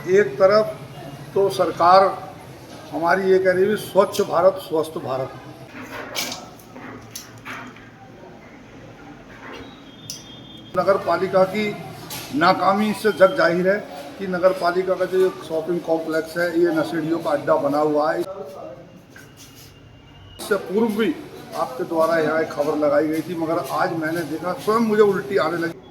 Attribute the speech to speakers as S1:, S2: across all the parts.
S1: एक तरफ तो सरकार हमारी ये कह रही है स्वच्छ भारत स्वस्थ भारत। नगर पालिका की नाकामी से जग जाहिर है कि नगर पालिका का जो शॉपिंग कॉम्प्लेक्स है ये नशेड़ियों का अड्डा बना हुआ है। इससे पूर्व भी आपके द्वारा यहाँ एक खबर लगाई गई थी, मगर आज मैंने देखा, स्वयं मुझे उल्टी आने लगी।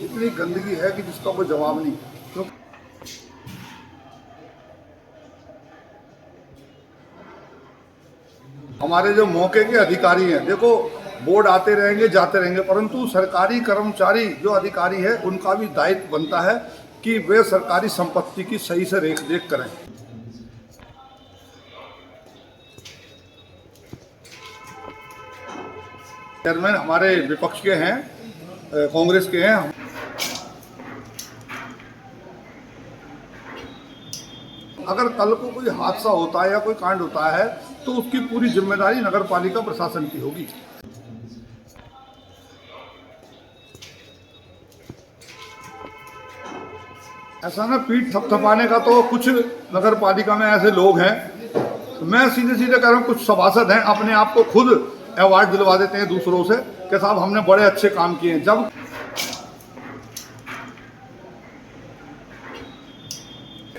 S1: इतनी गंदगी है कि जिसका कोई जवाब नहीं। तो हमारे जो मौके के अधिकारी हैं, देखो बोर्ड आते रहेंगे जाते रहेंगे, परंतु सरकारी कर्मचारी जो अधिकारी है उनका भी दायित्व बनता है कि वे सरकारी संपत्ति की सही से रेख देख करें। चेयरमैन हमारे विपक्ष के हैं, कांग्रेस के हैं। अगर कल को कोई हादसा होता है या कोई कांड होता है तो उसकी पूरी जिम्मेदारी नगर पालिका प्रशासन की होगी। ऐसा ना पीठ थपथपाने का, तो कुछ नगर पालिका में ऐसे लोग हैं, तो मैं सीधे सीधे कह रहा हूँ, कुछ सभासद हैं अपने आप को खुद अवार्ड दिलवा देते हैं दूसरों से कि साहब हमने बड़े अच्छे काम किए हैं, जब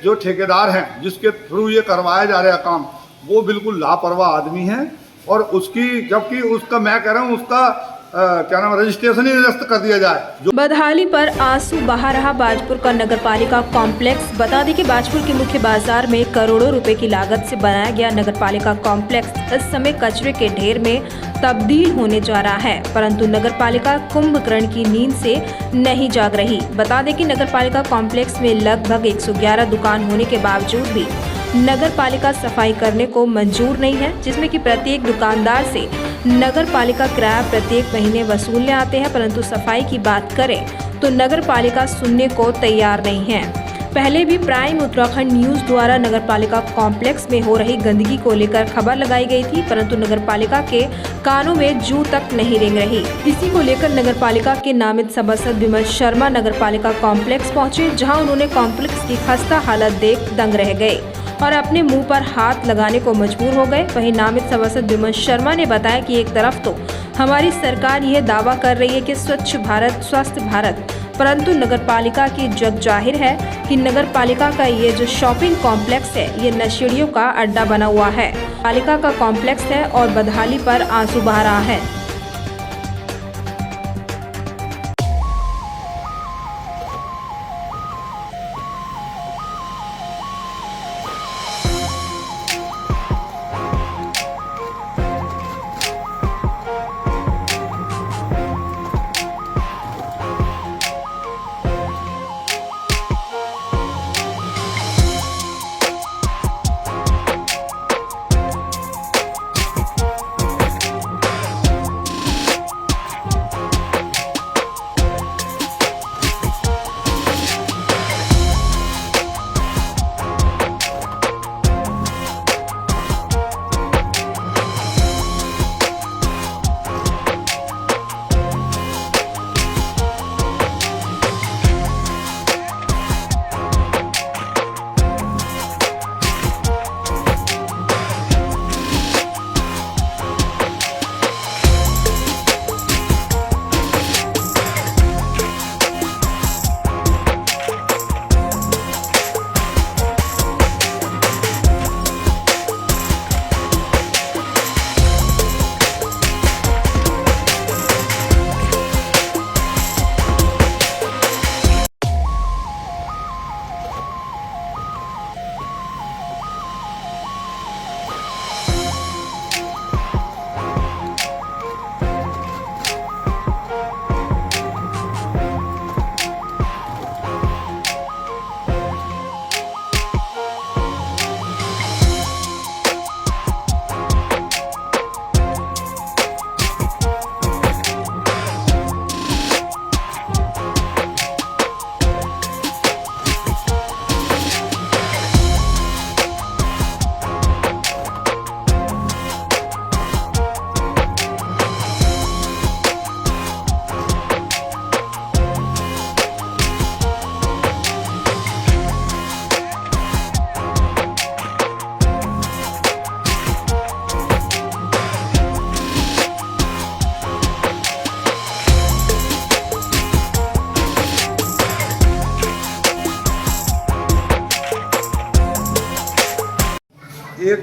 S1: जो ठेकेदार हैं जिसके थ्रू ये करवाया जा रहा काम वो बिल्कुल लापरवाह आदमी है। और उसकी, जबकि उसका, मैं कह रहा हूँ उसका क्या नाम, रजिस्ट्रेशन ही निरस्त कर दिया जाए।
S2: बदहाली पर आंसू बहा रहा बाजपुर का नगर पालिका कॉम्प्लेक्स। बता दें कि बाजपुर के मुख्य बाजार में करोड़ों रुपए की लागत से बनाया गया नगर पालिका कॉम्प्लेक्स इस समय कचरे के ढेर में तब्दील होने जा रहा है, परंतु नगर पालिका कुंभकर्ण की नींद से नहीं जाग रही। बता दें कि नगर पालिका कॉम्प्लेक्स में लगभग 111 दुकान होने के बावजूद भी नगर पालिका सफाई करने को मंजूर नहीं है, जिसमें कि प्रत्येक दुकानदार से नगर पालिका किराया प्रत्येक महीने वसूलने आते हैं, परंतु सफाई की बात करें तो नगर पालिका सुनने को तैयार नहीं है। पहले भी प्राइम उत्तराखंड न्यूज द्वारा नगर पालिका कॉम्प्लेक्स में हो रही गंदगी को लेकर खबर लगाई गई थी, परंतु नगर पालिका के कानों में जू तक नहीं रेंग रही। इसी को लेकर नगर पालिका के नामित सभासद विमल शर्मा नगर पालिका कॉम्प्लेक्स पहुंचे, जहां उन्होंने कॉम्प्लेक्स की खस्ता हालत देख दंग रह गए और अपने मुंह पर हाथ लगाने को मजबूर हो गए। वहीं नामित सभासद विमल शर्मा ने बताया कि एक तरफ तो हमारी सरकार यह दावा कर रही है कि स्वच्छ भारत स्वस्थ भारत, परंतु नगर पालिका की जग जाहिर है कि नगर पालिका का ये जो शॉपिंग कॉम्प्लेक्स है ये नशेड़ियों का अड्डा बना हुआ है। पालिका का कॉम्प्लेक्स है और बदहाली पर आंसू बहा रहा है।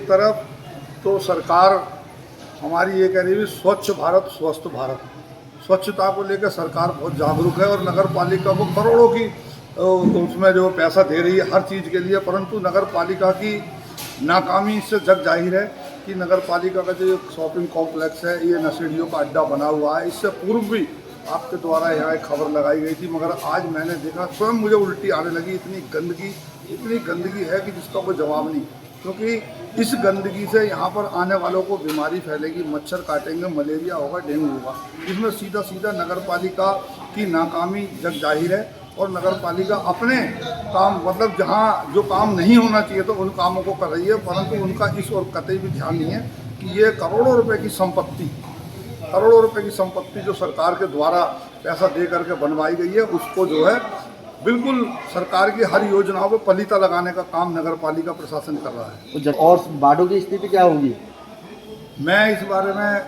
S1: तरफ तो सरकार हमारी ये कह रही है स्वच्छ भारत स्वस्थ भारत, स्वच्छता को लेकर सरकार बहुत जागरूक है और नगर पालिका को करोड़ों की उसमें जो पैसा दे रही है हर चीज़ के लिए, परंतु नगर पालिका की नाकामी इससे जग जाहिर है कि नगर पालिका का जो शॉपिंग कॉम्प्लेक्स है ये नशेड़ियों का अड्डा बना हुआ है। इससे पूर्व भी आपके द्वारा यहाँ एक खबर लगाई गई थी, मगर आज मैंने देखा स्वयं मुझे उल्टी आने लगी। इतनी गंदगी है कि जिसका कोई जवाब नहीं, क्योंकि इस गंदगी से यहाँ पर आने वालों को बीमारी फैलेगी, मच्छर काटेंगे, मलेरिया होगा, डेंगू होगा। इसमें सीधा सीधा नगर पालिका की नाकामी जग जाहिर है और नगर पालिका अपने काम मतलब जहाँ जो काम नहीं होना चाहिए तो उन कामों को कर रही है, परंतु उनका इस और कतई भी ध्यान नहीं है कि ये करोड़ों रुपए की संपत्ति जो सरकार के द्वारा पैसा दे करके बनवाई गई है, उसको जो है बिल्कुल सरकार की हर योजनाओं पर पलीता लगाने का काम नगर पालिका प्रशासन कर रहा है।
S3: और बाढ़ों की स्थिति क्या होगी?
S1: मैं इस बारे में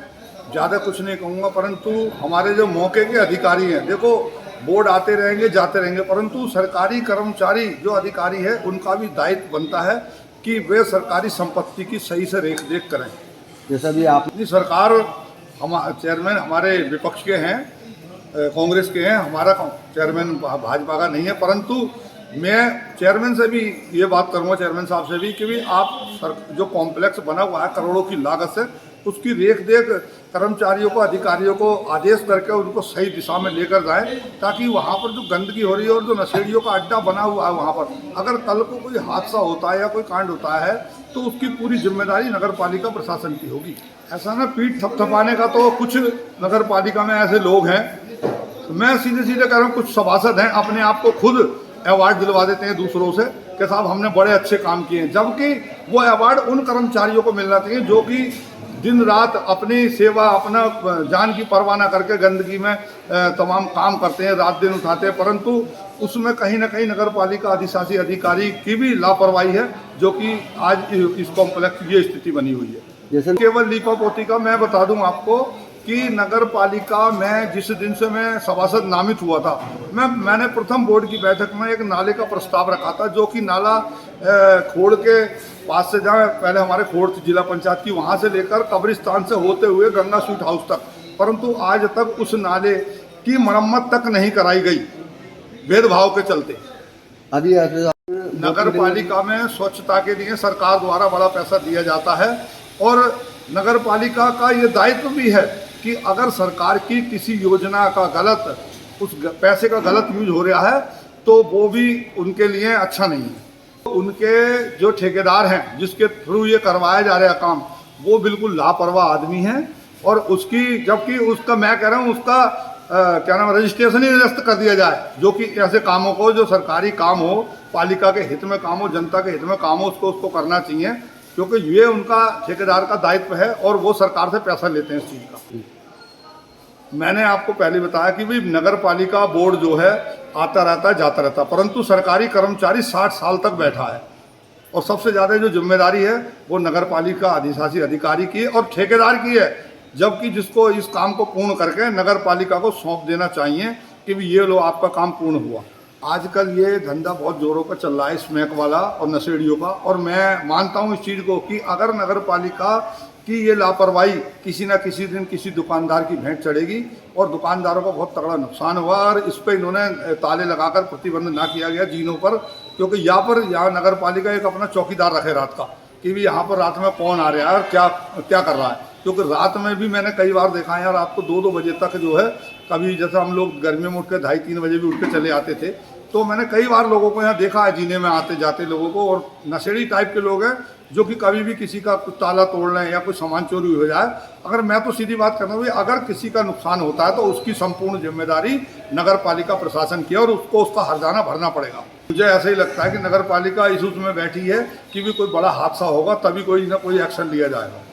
S1: ज़्यादा कुछ नहीं कहूँगा, परंतु हमारे जो मौके के अधिकारी हैं, देखो बोर्ड आते रहेंगे जाते रहेंगे, परंतु सरकारी कर्मचारी जो अधिकारी है उनका भी दायित्व बनता है कि वे सरकारी संपत्ति की सही से रेख देख करें।
S3: जैसा भी आप
S1: सरकार चेयरमैन हमारे विपक्ष के हैं, कांग्रेस के हैं, हमारा चेयरमैन भाजपा का नहीं है, परंतु मैं चेयरमैन से भी ये बात करूँगा, चेयरमैन साहब से भी, कि भी आप जो कॉम्प्लेक्स बना हुआ है करोड़ों की लागत से, उसकी रेख देख कर्मचारियों को अधिकारियों को आदेश करके उनको सही दिशा में लेकर जाएं, ताकि वहाँ पर जो गंदगी हो रही है और जो नशेड़ियों का अड्डा बना हुआ है वहाँ पर अगर कल को कोई हादसा होता है या कोई कांड होता है तो उसकी पूरी जिम्मेदारी नगर पालिका प्रशासन की होगी। ऐसा ना पीठ थपथपाने का तो कुछ नगर पालिका में ऐसे लोग हैं, मैं सीधे सीधे कह रहा हूँ, कुछ सभासद हैं अपने आप को खुद अवार्ड दिलवा देते हैं दूसरों से कि साहब हमने बड़े अच्छे काम किए हैं, जबकि वो अवार्ड उन कर्मचारियों को मिलना चाहिए जो कि दिन रात अपनी सेवा अपना जान की परवाह न करके गंदगी में तमाम काम करते हैं, रात दिन उठाते हैं, परंतु उसमें कहीं ना कहीं नगर पालिका अधिशासी अधिकारी की भी लापरवाही है, जो कि आज इस कॉम्प्लेक्स की ये स्थिति बनी हुई है।
S3: जैसे
S1: केवल लीपापोती का मैं बता दूं आपको कि नगर पालिका में जिस दिन से मैं सभासद नामित हुआ था, मैंने प्रथम बोर्ड की बैठक में एक नाले का प्रस्ताव रखा था, जो कि नाला खोड़ के पास से जहाँ पहले हमारे खोड़ जिला पंचायत की, वहाँ से लेकर कब्रिस्तान से होते हुए गंगा स्वीट हाउस तक, परंतु आज तक उस नाले की मरम्मत तक नहीं कराई गई भेदभाव के चलते।
S3: अभी
S1: नगर पालिका में स्वच्छता के लिए सरकार द्वारा बड़ा पैसा दिया जाता है और नगर पालिका का ये दायित्व भी है कि अगर सरकार की किसी योजना का गलत उस पैसे का गलत यूज हो रहा है तो वो भी उनके लिए अच्छा नहीं है। उनके जो ठेकेदार हैं जिसके थ्रू ये करवाया जा रहा काम, वो बिल्कुल लापरवाह आदमी हैं और उसकी जबकि उसका मैं कह रहा हूँ उसका क्या नाम रजिस्ट्रेशन ही निरस्त कर दिया जाए, जो कि ऐसे कामों को जो सरकारी काम हो, पालिका के हित में काम हो, जनता के हित में काम हो, उसको करना चाहिए, क्योंकि ये उनका ठेकेदार का दायित्व है और वो सरकार से पैसा लेते हैं इस चीज़ का। मैंने आपको पहले बताया कि भाई नगर पालिका बोर्ड जो है आता रहता है जाता रहता है, परंतु सरकारी कर्मचारी 60 साल तक बैठा है और सबसे ज़्यादा जो जिम्मेदारी है वो नगर पालिका अधिशासी अधिकारी की और ठेकेदार की है, जबकि जिसको इस काम को पूर्ण करके नगर पालिका को सौंप देना चाहिए कि भी ये लो आपका काम पूर्ण हुआ। आजकल ये धंधा बहुत जोरों पर चल रहा है स्मैक वाला और नशेड़ियों का, और मैं मानता हूँ इस चीज़ को कि अगर नगर पालिका की ये लापरवाही किसी न किसी दिन किसी दुकानदार की भेंट चढ़ेगी और दुकानदारों को बहुत तगड़ा नुकसान हुआ, और इस पर इन्होंने ताले लगाकर प्रतिबंध ना किया गया जीनों पर, क्योंकि यहाँ नगर पालिका एक अपना चौकीदार रखे रात का कि भी यहाँ पर रात में कौन आ रहा है और क्या कर रहा है, क्योंकि रात में भी मैंने कई बार देखा है यार, रात को 2-2 बजे तक जो है, कभी जैसे हम लोग गर्मियों में उठ के 2:30-3 बजे भी उठ के चले आते थे, तो मैंने कई बार लोगों को यहाँ देखा है जीने में आते जाते लोगों को, और नशेड़ी टाइप के लोग हैं जो कि कभी भी किसी का कुछ ताला तोड़ लें या कोई सामान चोरी हो जाए। अगर मैं तो सीधी बात करना हूँ, अगर किसी का नुकसान होता है तो उसकी संपूर्ण जिम्मेदारी नगर पालिका प्रशासन की है और उसको उसका हर्जाना भरना पड़ेगा। मुझे ऐसा ही लगता है कि नगर पालिका इस उसमें बैठी है कि भी कोई बड़ा हादसा होगा तभी कोई ना कोई एक्शन लिया जाएगा।